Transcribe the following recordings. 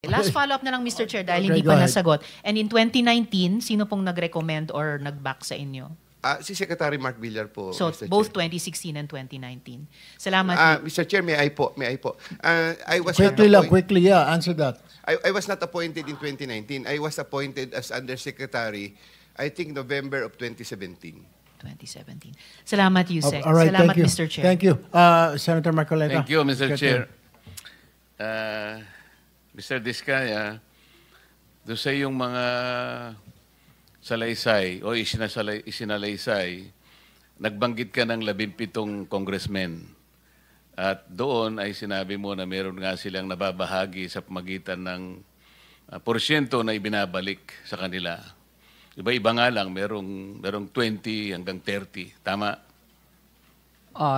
Last follow-up na lang, Mr. Chair, dahil Okay, hindi go pa ahead. nasagot. And in 2019, sino pong nag-recommend or nag-back sa inyo? Si Secretary Mark Villar po, So, Mr. both Chair. 2016 and 2019. Salamat. Mr. Chair, may I po? I was Quickly not lang, quickly, yeah, answer that. I was not appointed in 2019. I was appointed as Undersecretary, I think November of 2017. 2017. Salamat, Yusek. All right, Salamat, thank you. Mr. Chair. Thank you. Senator Marcoleta. Thank you, Mr. Secretary. Chair. Mr. Diskaya, doon sa iyong mga salaysay o isinalaysay, nagbanggit ka ng 17 congressmen. At doon ay sinabi mo na meron nga silang nababahagi sa pamagitan ng porsyento na ibinabalik sa kanila. Iba-iba nga lang, merong 20 hanggang 30. Tama?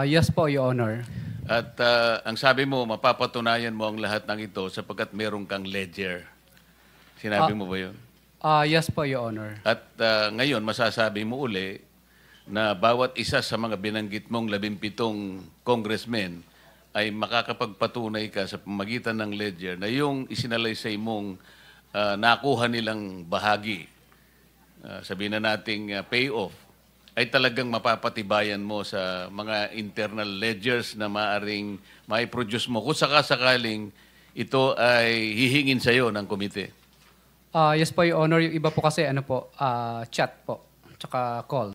Yes po, Your Honor. At ang sabi mo, mapapatunayan mo ang lahat ng ito sapagkat meron kang ledger. Sinabi mo ba yun? Yes po, Your Honor. At ngayon, masasabi mo uli na bawat isa sa mga binanggit mong 17 congressmen ay makakapagpatunay ka sa pamagitan ng ledger na yung isinalaysay mong nakuha nilang bahagi, sabihin na nating payoff, ay talagang mapapatibayan mo sa mga internal ledgers na maaring mai-produce mo kung sakasakaling ito ay hihingin sa iyo ng komite. Yes po, Your Honor. Yung iba po kasi, chat po, tsaka call.